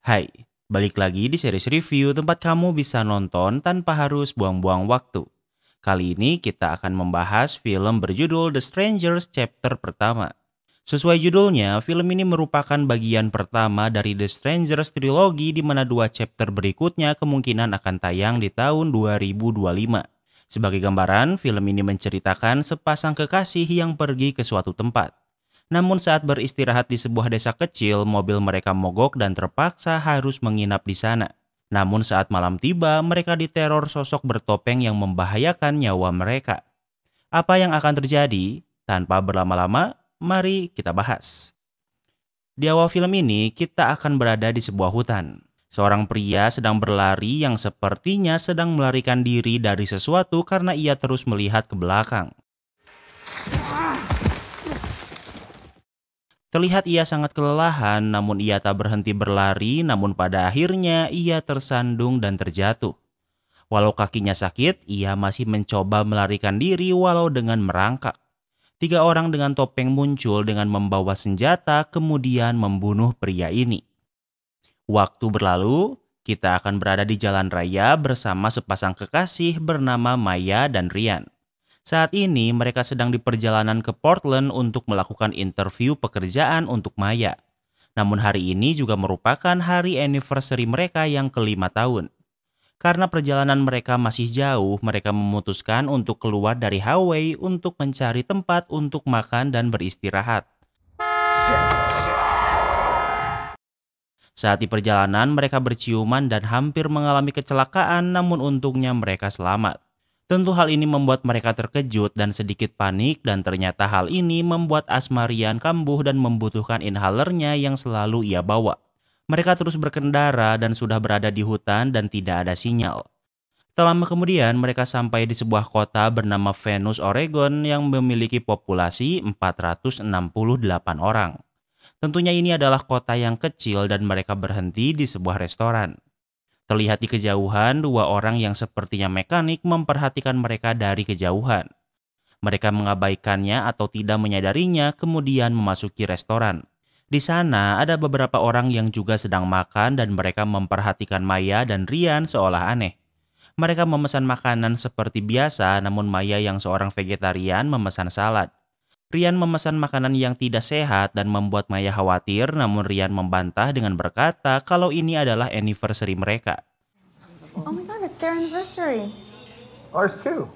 Hai, balik lagi di series review tempat kamu bisa nonton tanpa harus buang-buang waktu. Kali ini kita akan membahas film berjudul The Strangers chapter pertama. Sesuai judulnya, film ini merupakan bagian pertama dari The Strangers trilogi di mana dua chapter berikutnya kemungkinan akan tayang di tahun 2025. Sebagai gambaran, film ini menceritakan sepasang kekasih yang pergi ke suatu tempat. Namun saat beristirahat di sebuah desa kecil, mobil mereka mogok dan terpaksa harus menginap di sana. Namun saat malam tiba, mereka diteror sosok bertopeng yang membahayakan nyawa mereka. Apa yang akan terjadi? Tanpa berlama-lama, mari kita bahas. Di awal film ini, kita akan berada di sebuah hutan. Seorang pria sedang berlari yang sepertinya sedang melarikan diri dari sesuatu karena ia terus melihat ke belakang. Terlihat ia sangat kelelahan, namun ia tak berhenti berlari, namun pada akhirnya ia tersandung dan terjatuh. Walau kakinya sakit, ia masih mencoba melarikan diri walau dengan merangkak. Tiga orang dengan topeng muncul dengan membawa senjata, kemudian membunuh pria ini. Waktu berlalu, kita akan berada di jalan raya bersama sepasang kekasih bernama Maya dan Ryan. Saat ini mereka sedang di perjalanan ke Portland untuk melakukan interview pekerjaan untuk Maya. Namun hari ini juga merupakan hari anniversary mereka yang ke-5 tahun. Karena perjalanan mereka masih jauh, mereka memutuskan untuk keluar dari highway untuk mencari tempat untuk makan dan beristirahat. Saat di perjalanan mereka berciuman dan hampir mengalami kecelakaan, namun untungnya mereka selamat. Tentu hal ini membuat mereka terkejut dan sedikit panik, dan ternyata hal ini membuat asma Ryan kambuh dan membutuhkan inhalernya yang selalu ia bawa. Mereka terus berkendara dan sudah berada di hutan dan tidak ada sinyal. Tak lama kemudian mereka sampai di sebuah kota bernama Venus, Oregon yang memiliki populasi 468 orang. Tentunya ini adalah kota yang kecil dan mereka berhenti di sebuah restoran. Terlihat di kejauhan, dua orang yang sepertinya mekanik memperhatikan mereka dari kejauhan. Mereka mengabaikannya atau tidak menyadarinya, kemudian memasuki restoran. Di sana ada beberapa orang yang juga sedang makan dan mereka memperhatikan Maya dan Ryan seolah aneh. Mereka memesan makanan seperti biasa, namun Maya yang seorang vegetarian memesan salad. Ryan memesan makanan yang tidak sehat dan membuat Maya khawatir, namun Ryan membantah dengan berkata kalau ini adalah anniversary mereka. Oh my god, it's their anniversary. Ours too.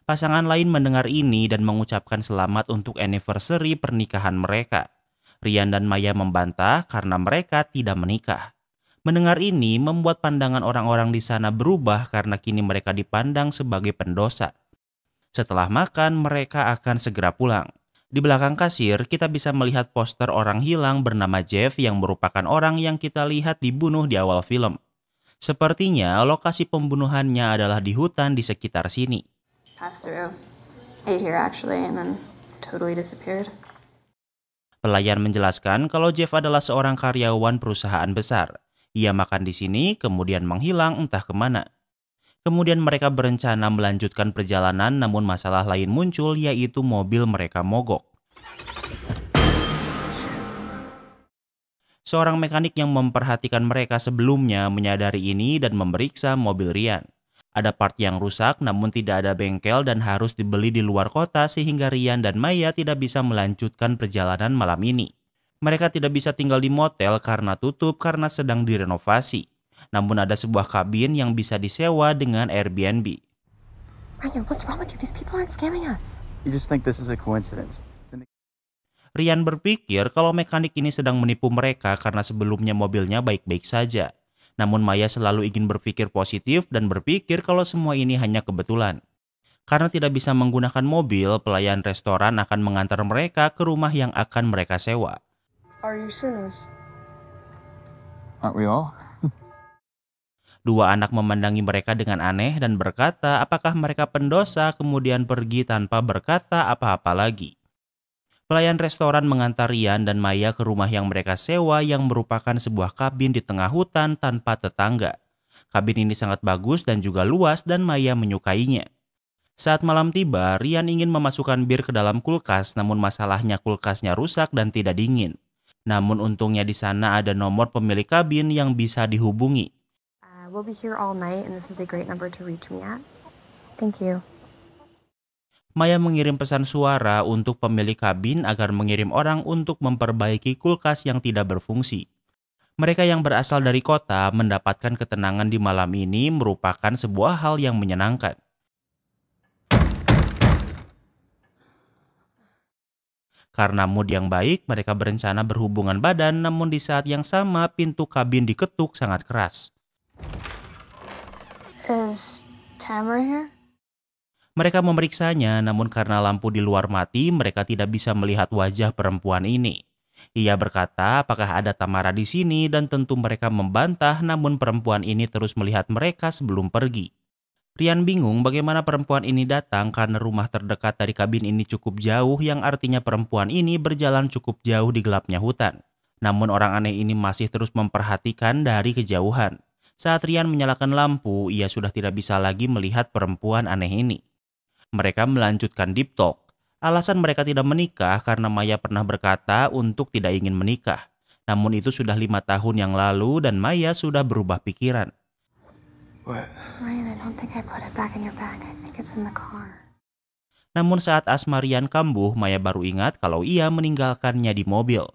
Pasangan lain mendengar ini dan mengucapkan selamat untuk anniversary pernikahan mereka. Ryan dan Maya membantah karena mereka tidak menikah. Mendengar ini membuat pandangan orang-orang di sana berubah karena kini mereka dipandang sebagai pendosa. Setelah makan, mereka akan segera pulang. Di belakang kasir, kita bisa melihat poster orang hilang bernama Jeff yang merupakan orang yang kita lihat dibunuh di awal film. Sepertinya lokasi pembunuhannya adalah di hutan di sekitar sini. Passed through. Ate here actually and then totally disappeared. Pelayan menjelaskan kalau Jeff adalah seorang karyawan perusahaan besar. Ia makan di sini, kemudian menghilang entah kemana. Kemudian mereka berencana melanjutkan perjalanan, namun masalah lain muncul, yaitu mobil mereka mogok. Seorang mekanik yang memperhatikan mereka sebelumnya menyadari ini dan memeriksa mobil Ryan. Ada part yang rusak namun tidak ada bengkel dan harus dibeli di luar kota sehingga Ryan dan Maya tidak bisa melanjutkan perjalanan malam ini. Mereka tidak bisa tinggal di motel karena tutup karena sedang direnovasi. Namun ada sebuah kabin yang bisa disewa dengan Airbnb. Ryan, what's wrong with you? These people aren't scamming us. You just think this is a coincidence. Ryan berpikir kalau mekanik ini sedang menipu mereka karena sebelumnya mobilnya baik-baik saja. Namun Maya selalu ingin berpikir positif dan berpikir kalau semua ini hanya kebetulan. Karena tidak bisa menggunakan mobil, pelayan restoran akan mengantar mereka ke rumah yang akan mereka sewa. Are you sinners? Aren't we all? Dua anak memandangi mereka dengan aneh dan berkata apakah mereka pendosa, kemudian pergi tanpa berkata apa-apa lagi. Pelayan restoran mengantar Ryan dan Maya ke rumah yang mereka sewa yang merupakan sebuah kabin di tengah hutan tanpa tetangga. Kabin ini sangat bagus dan juga luas dan Maya menyukainya. Saat malam tiba, Ryan ingin memasukkan bir ke dalam kulkas, namun masalahnya kulkasnya rusak dan tidak dingin. Namun untungnya di sana ada nomor pemilik kabin yang bisa dihubungi. We'll be here all night, and this is a great number to reach me at. Thank you. Maya mengirim pesan suara untuk pemilik kabin agar mengirim orang untuk memperbaiki kulkas yang tidak berfungsi. Mereka yang berasal dari kota mendapatkan ketenangan di malam ini merupakan sebuah hal yang menyenangkan. Karena mood yang baik, mereka berencana berhubungan badan, namun di saat yang sama pintu kabin diketuk sangat keras. Is Tamara here? Mereka memeriksanya, namun karena lampu di luar mati, mereka tidak bisa melihat wajah perempuan ini. Ia berkata apakah ada Tamara di sini dan tentu mereka membantah, namun perempuan ini terus melihat mereka sebelum pergi. Ryan bingung bagaimana perempuan ini datang karena rumah terdekat dari kabin ini cukup jauh, yang artinya perempuan ini berjalan cukup jauh di gelapnya hutan. Namun orang aneh ini masih terus memperhatikan dari kejauhan. Saat Ryan menyalakan lampu, ia sudah tidak bisa lagi melihat perempuan aneh ini. Mereka melanjutkan deep talk. Alasan mereka tidak menikah karena Maya pernah berkata untuk tidak ingin menikah. Namun itu sudah 5 tahun yang lalu dan Maya sudah berubah pikiran. What? Ryan, I don't think I put it back in your bag. I think it's in the car. Namun saat asma Ryan kambuh, Maya baru ingat kalau ia meninggalkannya di mobil.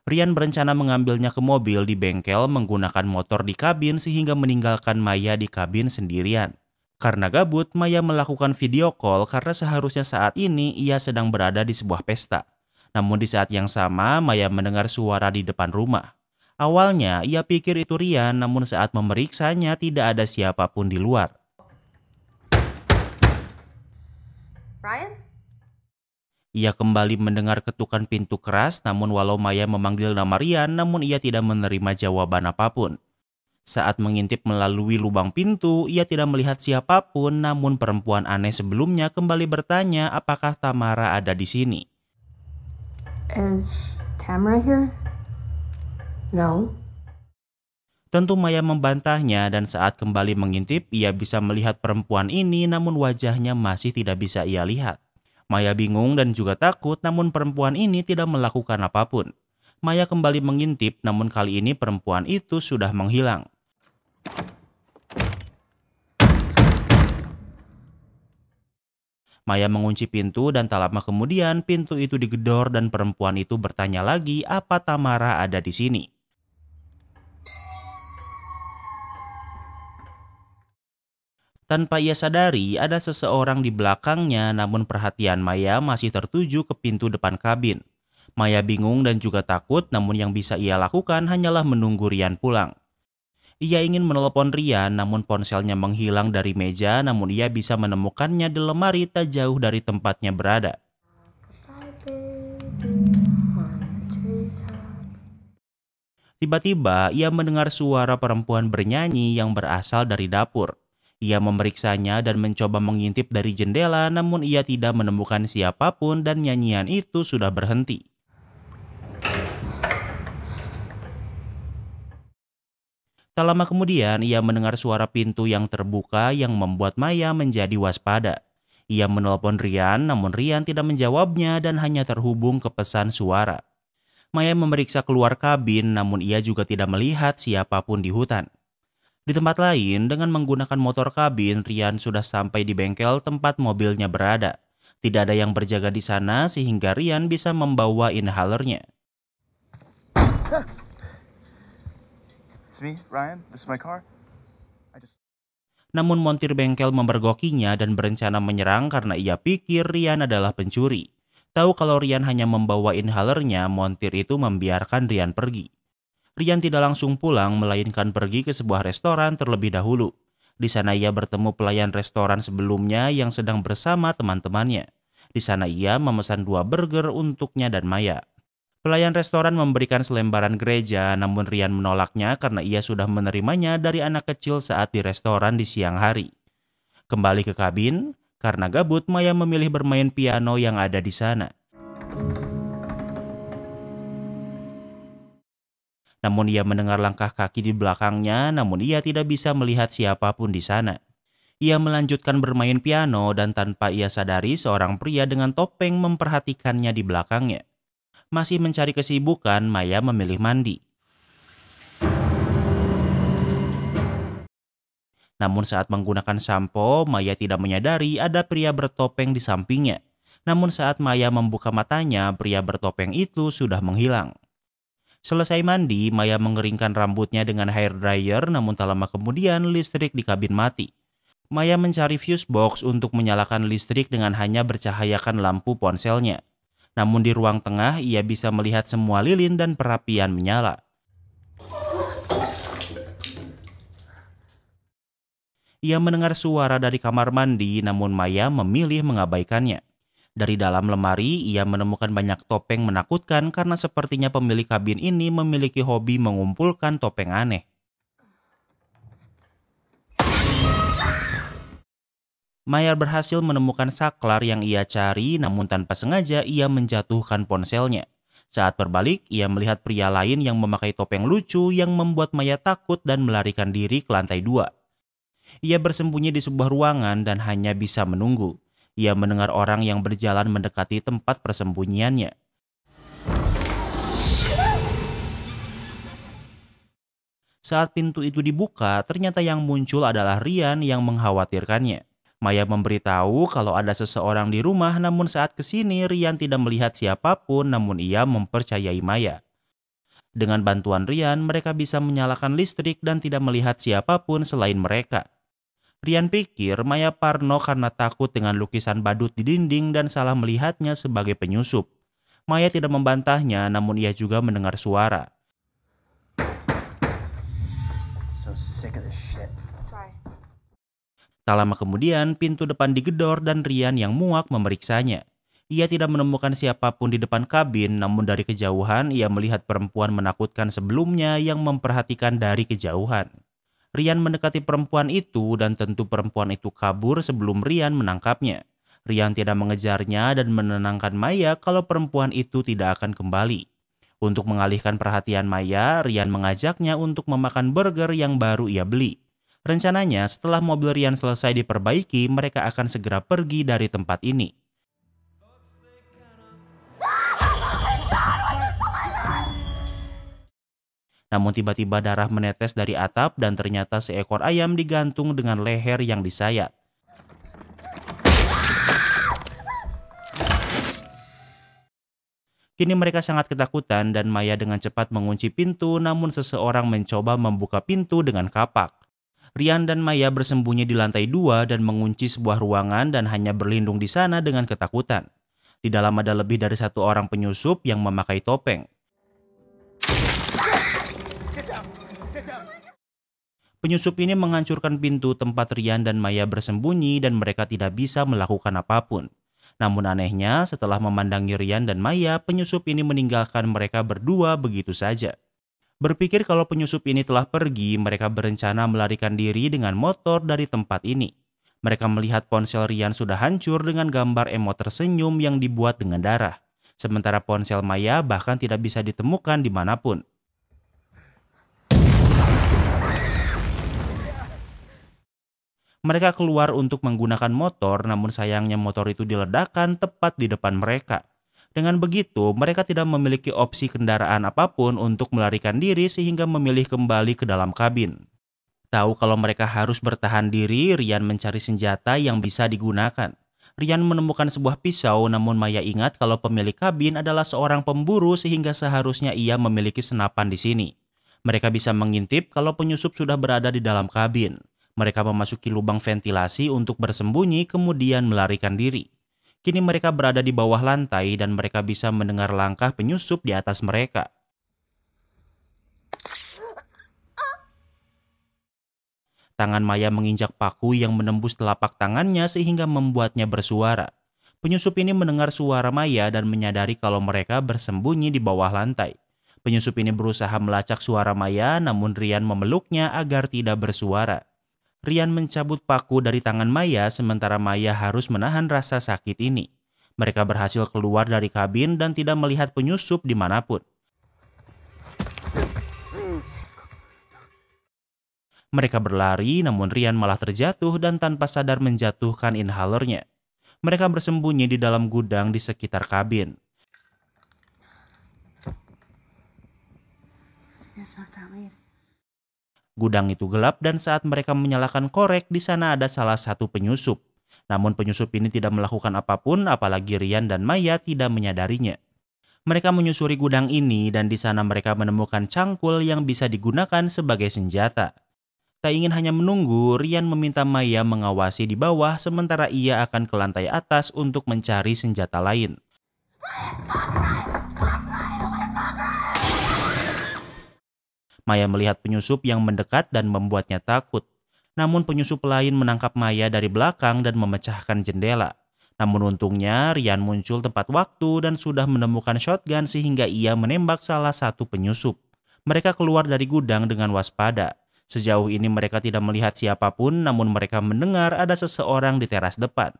Ryan berencana mengambilnya ke mobil di bengkel menggunakan motor di kabin sehingga meninggalkan Maya di kabin sendirian. Karena gabut, Maya melakukan video call karena seharusnya saat ini ia sedang berada di sebuah pesta. Namun di saat yang sama, Maya mendengar suara di depan rumah. Awalnya, ia pikir itu Ryan, namun saat memeriksanya tidak ada siapapun di luar. Ryan? Ia kembali mendengar ketukan pintu keras, namun walau Maya memanggil nama Ryan, namun ia tidak menerima jawaban apapun. Saat mengintip melalui lubang pintu, ia tidak melihat siapapun, namun perempuan aneh sebelumnya kembali bertanya apakah Tamara ada di sini. Is Tamara here? No. Tentu Maya membantahnya dan saat kembali mengintip, ia bisa melihat perempuan ini namun wajahnya masih tidak bisa ia lihat. Maya bingung dan juga takut, namun perempuan ini tidak melakukan apapun. Maya kembali mengintip, namun kali ini perempuan itu sudah menghilang. Maya mengunci pintu dan tak lama kemudian pintu itu digedor dan perempuan itu bertanya lagi apa Tamara ada di sini. Tanpa ia sadari, ada seseorang di belakangnya, namun perhatian Maya masih tertuju ke pintu depan kabin. Maya bingung dan juga takut, namun yang bisa ia lakukan hanyalah menunggu Ryan pulang. Ia ingin menelepon Ryan, namun ponselnya menghilang dari meja, namun ia bisa menemukannya di lemari tak jauh dari tempatnya berada. Tiba-tiba, ia mendengar suara perempuan bernyanyi yang berasal dari dapur. Ia memeriksanya dan mencoba mengintip dari jendela, namun ia tidak menemukan siapapun dan nyanyian itu sudah berhenti. Tak lama kemudian, ia mendengar suara pintu yang terbuka yang membuat Maya menjadi waspada. Ia menelpon Ryan, namun Ryan tidak menjawabnya dan hanya terhubung ke pesan suara. Maya memeriksa keluar kabin, namun ia juga tidak melihat siapapun di hutan. Di tempat lain, dengan menggunakan motor kabin, Ryan sudah sampai di bengkel tempat mobilnya berada. Tidak ada yang berjaga di sana sehingga Ryan bisa membawa inhalernya. It's me, Ryan. This is my car. Namun montir bengkel memergokinya dan berencana menyerang karena ia pikir Ryan adalah pencuri. Tahu kalau Ryan hanya membawa inhalernya, montir itu membiarkan Ryan pergi. Ryan tidak langsung pulang, melainkan pergi ke sebuah restoran terlebih dahulu. Di sana ia bertemu pelayan restoran sebelumnya yang sedang bersama teman-temannya. Di sana ia memesan 2 burger untuknya dan Maya. Pelayan restoran memberikan selembaran gereja, namun Ryan menolaknya karena ia sudah menerimanya dari anak kecil saat di restoran di siang hari. Kembali ke kabin, karena gabut Maya memilih bermain piano yang ada di sana. Namun ia mendengar langkah kaki di belakangnya, namun ia tidak bisa melihat siapapun di sana. Ia melanjutkan bermain piano dan tanpa ia sadari seorang pria dengan topeng memperhatikannya di belakangnya. Masih mencari kesibukan, Maya memilih mandi. Namun saat menggunakan sampo, Maya tidak menyadari ada pria bertopeng di sampingnya. Namun saat Maya membuka matanya, pria bertopeng itu sudah menghilang. Selesai mandi, Maya mengeringkan rambutnya dengan hair dryer, namun tak lama kemudian listrik di kabin mati. Maya mencari fuse box untuk menyalakan listrik dengan hanya bercahayakan lampu ponselnya. Namun di ruang tengah, ia bisa melihat semua lilin dan perapian menyala. Ia mendengar suara dari kamar mandi, namun Maya memilih mengabaikannya. Dari dalam lemari, ia menemukan banyak topeng menakutkan karena sepertinya pemilik kabin ini memiliki hobi mengumpulkan topeng aneh. Maya berhasil menemukan saklar yang ia cari, namun tanpa sengaja ia menjatuhkan ponselnya. Saat berbalik, ia melihat pria lain yang memakai topeng lucu yang membuat Maya takut dan melarikan diri ke lantai 2. Ia bersembunyi di sebuah ruangan dan hanya bisa menunggu. Ia mendengar orang yang berjalan mendekati tempat persembunyiannya. Saat pintu itu dibuka, ternyata yang muncul adalah Ryan yang mengkhawatirkannya. Maya memberitahu kalau ada seseorang di rumah, namun saat kesini Ryan tidak melihat siapapun, namun ia mempercayai Maya. Dengan bantuan Ryan, mereka bisa menyalakan listrik dan tidak melihat siapapun selain mereka. Ryan pikir Maya parno karena takut dengan lukisan badut di dinding dan salah melihatnya sebagai penyusup. Maya tidak membantahnya, namun ia juga mendengar suara. So sick of this shit. Tak lama kemudian, pintu depan digedor dan Ryan yang muak memeriksanya. Ia tidak menemukan siapapun di depan kabin, namun dari kejauhan ia melihat perempuan menakutkan sebelumnya yang memperhatikan dari kejauhan. Ryan mendekati perempuan itu dan tentu perempuan itu kabur sebelum Ryan menangkapnya. Ryan tidak mengejarnya dan menenangkan Maya kalau perempuan itu tidak akan kembali. Untuk mengalihkan perhatian Maya, Ryan mengajaknya untuk memakan burger yang baru ia beli. Rencananya setelah mobil Ryan selesai diperbaiki, mereka akan segera pergi dari tempat ini. Namun tiba-tiba darah menetes dari atap dan ternyata seekor ayam digantung dengan leher yang disayat. Kini mereka sangat ketakutan dan Maya dengan cepat mengunci pintu, namun seseorang mencoba membuka pintu dengan kapak. Ryan dan Maya bersembunyi di lantai 2 dan mengunci sebuah ruangan dan hanya berlindung di sana dengan ketakutan. Di dalam ada lebih dari satu orang penyusup yang memakai topeng. Penyusup ini menghancurkan pintu tempat Ryan dan Maya bersembunyi dan mereka tidak bisa melakukan apapun. Namun anehnya, setelah memandangi Ryan dan Maya, penyusup ini meninggalkan mereka berdua begitu saja. Berpikir kalau penyusup ini telah pergi, mereka berencana melarikan diri dengan motor dari tempat ini. Mereka melihat ponsel Ryan sudah hancur dengan gambar emot tersenyum yang dibuat dengan darah. Sementara ponsel Maya bahkan tidak bisa ditemukan dimanapun. Mereka keluar untuk menggunakan motor, namun sayangnya motor itu diledakkan tepat di depan mereka. Dengan begitu, mereka tidak memiliki opsi kendaraan apapun untuk melarikan diri sehingga memilih kembali ke dalam kabin. Tahu kalau mereka harus bertahan diri, Ryan mencari senjata yang bisa digunakan. Ryan menemukan sebuah pisau, namun Maya ingat kalau pemilik kabin adalah seorang pemburu sehingga seharusnya ia memiliki senapan di sini. Mereka bisa mengintip kalau penyusup sudah berada di dalam kabin. Mereka memasuki lubang ventilasi untuk bersembunyi kemudian melarikan diri. Kini mereka berada di bawah lantai dan mereka bisa mendengar langkah penyusup di atas mereka. Tangan Maya menginjak paku yang menembus telapak tangannya sehingga membuatnya bersuara. Penyusup ini mendengar suara Maya dan menyadari kalau mereka bersembunyi di bawah lantai. Penyusup ini berusaha melacak suara Maya, namun Ryan memeluknya agar tidak bersuara. Ryan mencabut paku dari tangan Maya sementara Maya harus menahan rasa sakit ini. Mereka berhasil keluar dari kabin dan tidak melihat penyusup dimanapun. Mereka berlari namun Ryan malah terjatuh dan tanpa sadar menjatuhkan inhalernya. Mereka bersembunyi di dalam gudang di sekitar kabin. Yeah, smoke that weed. Gudang itu gelap dan saat mereka menyalakan korek, di sana ada salah satu penyusup. Namun penyusup ini tidak melakukan apapun, apalagi Ryan dan Maya tidak menyadarinya. Mereka menyusuri gudang ini dan di sana mereka menemukan cangkul yang bisa digunakan sebagai senjata. Tak ingin hanya menunggu, Ryan meminta Maya mengawasi di bawah sementara ia akan ke lantai atas untuk mencari senjata lain. Maya melihat penyusup yang mendekat dan membuatnya takut. Namun penyusup lain menangkap Maya dari belakang dan memecahkan jendela. Namun untungnya Ryan muncul tepat waktu dan sudah menemukan shotgun sehingga ia menembak salah satu penyusup. Mereka keluar dari gudang dengan waspada. Sejauh ini mereka tidak melihat siapapun, namun mereka mendengar ada seseorang di teras depan.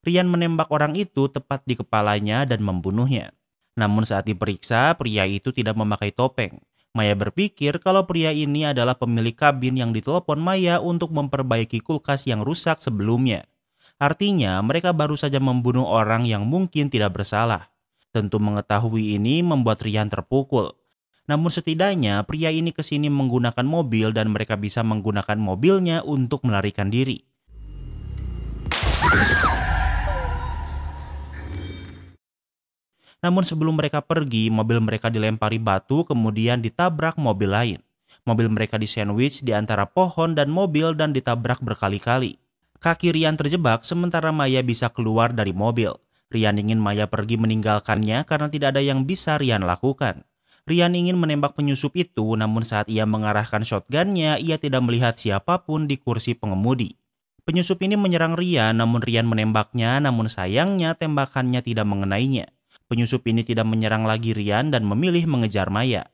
Ryan menembak orang itu tepat di kepalanya dan membunuhnya. Namun saat diperiksa, pria itu tidak memakai topeng. Maya berpikir kalau pria ini adalah pemilik kabin yang ditelepon Maya untuk memperbaiki kulkas yang rusak sebelumnya. Artinya, mereka baru saja membunuh orang yang mungkin tidak bersalah. Tentu mengetahui ini membuat Ryan terpukul. Namun setidaknya pria ini kesini menggunakan mobil dan mereka bisa menggunakan mobilnya untuk melarikan diri. Namun sebelum mereka pergi, mobil mereka dilempari batu kemudian ditabrak mobil lain. Mobil mereka disandwich di antara pohon dan mobil dan ditabrak berkali-kali. Kaki Ryan terjebak sementara Maya bisa keluar dari mobil. Ryan ingin Maya pergi meninggalkannya karena tidak ada yang bisa Ryan lakukan. Ryan ingin menembak penyusup itu, namun saat ia mengarahkan shotgunnya, ia tidak melihat siapapun di kursi pengemudi. Penyusup ini menyerang Ryan, namun Ryan menembaknya, namun sayangnya tembakannya tidak mengenainya. Penyusup ini tidak menyerang lagi Ryan dan memilih mengejar Maya.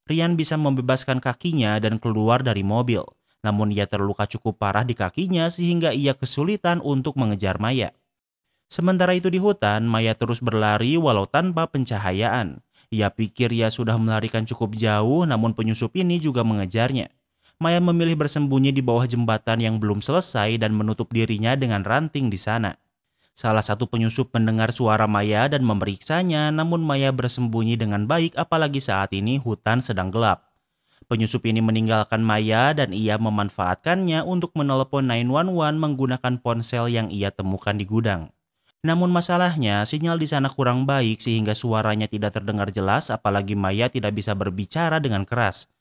Ryan bisa membebaskan kakinya dan keluar dari mobil. Namun ia terluka cukup parah di kakinya sehingga ia kesulitan untuk mengejar Maya. Sementara itu di hutan, Maya terus berlari walau tanpa pencahayaan. Ia pikir ia sudah melarikan cukup jauh, namun penyusup ini juga mengejarnya. Maya memilih bersembunyi di bawah jembatan yang belum selesai dan menutup dirinya dengan ranting di sana. Salah satu penyusup mendengar suara Maya dan memeriksanya, namun Maya bersembunyi dengan baik apalagi saat ini hutan sedang gelap. Penyusup ini meninggalkan Maya dan ia memanfaatkannya untuk menelepon 911 menggunakan ponsel yang ia temukan di gudang. Namun masalahnya, sinyal di sana kurang baik sehingga suaranya tidak terdengar jelas apalagi Maya tidak bisa berbicara dengan keras.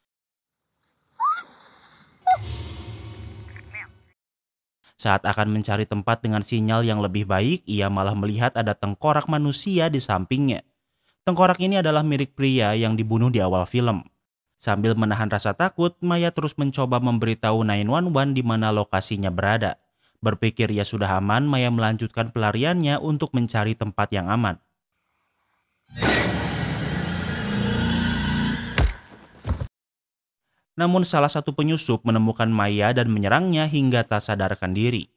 Saat akan mencari tempat dengan sinyal yang lebih baik, ia malah melihat ada tengkorak manusia di sampingnya. Tengkorak ini adalah milik pria yang dibunuh di awal film. Sambil menahan rasa takut, Maya terus mencoba memberitahu 911 di mana lokasinya berada. Berpikir ia sudah aman, Maya melanjutkan pelariannya untuk mencari tempat yang aman. Namun salah satu penyusup menemukan Maya dan menyerangnya hingga tak sadarkan diri.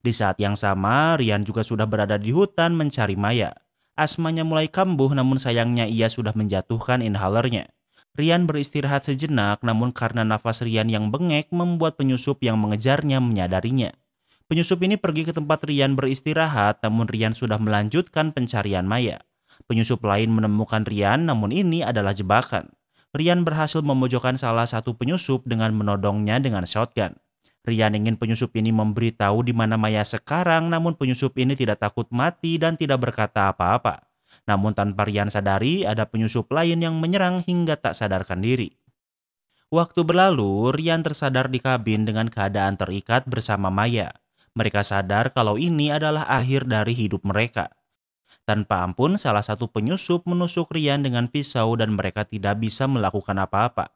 Di saat yang sama, Ryan juga sudah berada di hutan mencari Maya. Asmanya mulai kambuh namun sayangnya ia sudah menjatuhkan inhalernya. Ryan beristirahat sejenak namun karena nafas Ryan yang bengek membuat penyusup yang mengejarnya menyadarinya. Penyusup ini pergi ke tempat Ryan beristirahat namun Ryan sudah melanjutkan pencarian Maya. Penyusup lain menemukan Ryan namun ini adalah jebakan. Ryan berhasil memojokkan salah satu penyusup dengan menodongnya dengan shotgun. Ryan ingin penyusup ini memberitahu di mana Maya sekarang, namun penyusup ini tidak takut mati dan tidak berkata apa-apa. Namun tanpa Ryan sadari, ada penyusup lain yang menyerang hingga tak sadarkan diri. Waktu berlalu, Ryan tersadar di kabin dengan keadaan terikat bersama Maya. Mereka sadar kalau ini adalah akhir dari hidup mereka. Tanpa ampun, salah satu penyusup menusuk Ryan dengan pisau dan mereka tidak bisa melakukan apa-apa.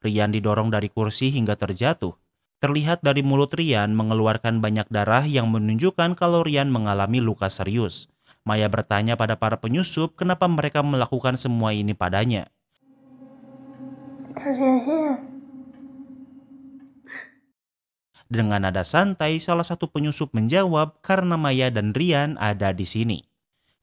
Ryan didorong dari kursi hingga terjatuh. Terlihat dari mulut Ryan mengeluarkan banyak darah yang menunjukkan kalau Ryan mengalami luka serius. Maya bertanya pada para penyusup kenapa mereka melakukan semua ini padanya. Because you're here. Dengan nada santai, salah satu penyusup menjawab karena Maya dan Ryan ada di sini.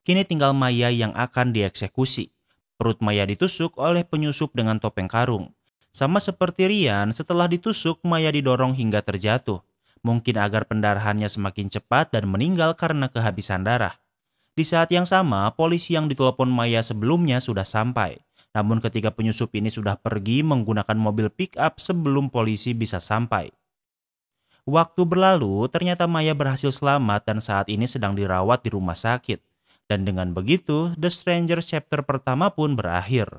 Kini tinggal Maya yang akan dieksekusi. Perut Maya ditusuk oleh penyusup dengan topeng karung. Sama seperti Ryan, setelah ditusuk, Maya didorong hingga terjatuh. Mungkin agar pendarahannya semakin cepat dan meninggal karena kehabisan darah. Di saat yang sama, polisi yang ditelepon Maya sebelumnya sudah sampai. Namun ketika penyusup ini sudah pergi menggunakan mobil pick-up sebelum polisi bisa sampai. Waktu berlalu, ternyata Maya berhasil selamat dan saat ini sedang dirawat di rumah sakit. Dan dengan begitu, The Stranger chapter pertama pun berakhir.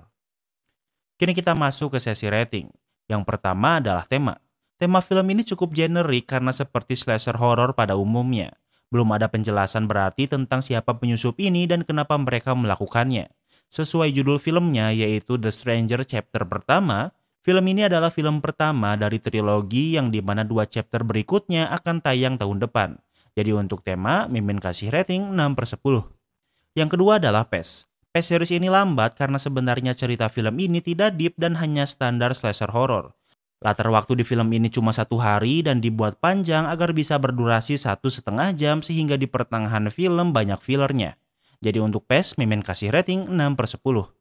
Kini kita masuk ke sesi rating. Yang pertama adalah tema. Tema film ini cukup generik karena seperti slasher horror pada umumnya. Belum ada penjelasan berarti tentang siapa penyusup ini dan kenapa mereka melakukannya. Sesuai judul filmnya yaitu The Stranger chapter pertama, film ini adalah film pertama dari trilogi yang dimana 2 chapter berikutnya akan tayang tahun depan. Jadi untuk tema, Mimin kasih rating 6/10. Yang kedua adalah PES. PES series ini lambat karena sebenarnya cerita film ini tidak deep dan hanya standar slasher horror. Latar waktu di film ini cuma 1 hari dan dibuat panjang agar bisa berdurasi 1,5 jam sehingga di pertengahan film banyak fillernya. Jadi untuk PES, Mimin kasih rating 6/10.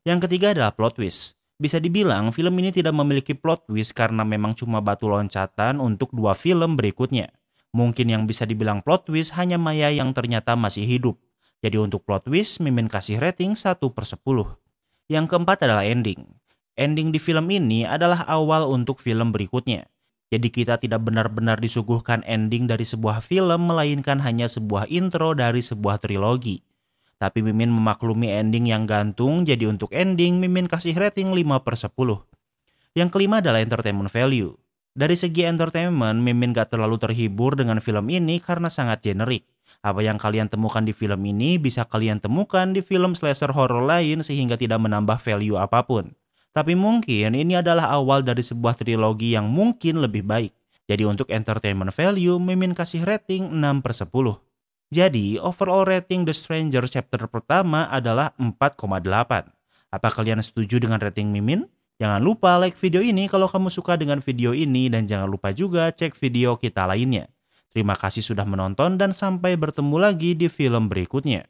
Yang ketiga adalah plot twist. Bisa dibilang film ini tidak memiliki plot twist karena memang cuma batu loncatan untuk 2 film berikutnya. Mungkin yang bisa dibilang plot twist hanya Maya yang ternyata masih hidup. Jadi untuk plot twist, Mimin kasih rating 1/10. Yang keempat adalah ending. Ending di film ini adalah awal untuk film berikutnya. Jadi kita tidak benar-benar disuguhkan ending dari sebuah film melainkan hanya sebuah intro dari sebuah trilogi. Tapi Mimin memaklumi ending yang gantung, jadi untuk ending Mimin kasih rating 5/10. Yang kelima adalah entertainment value. Dari segi entertainment, Mimin gak terlalu terhibur dengan film ini karena sangat generik. Apa yang kalian temukan di film ini bisa kalian temukan di film slasher horror lain sehingga tidak menambah value apapun. Tapi mungkin ini adalah awal dari sebuah trilogi yang mungkin lebih baik. Jadi untuk entertainment value, Mimin kasih rating 6/10. Jadi overall rating The Stranger chapter pertama adalah 4,8. Apa kalian setuju dengan rating Mimin? Jangan lupa like video ini kalau kamu suka dengan video ini dan jangan lupa juga cek video kita lainnya. Terima kasih sudah menonton dan sampai bertemu lagi di film berikutnya.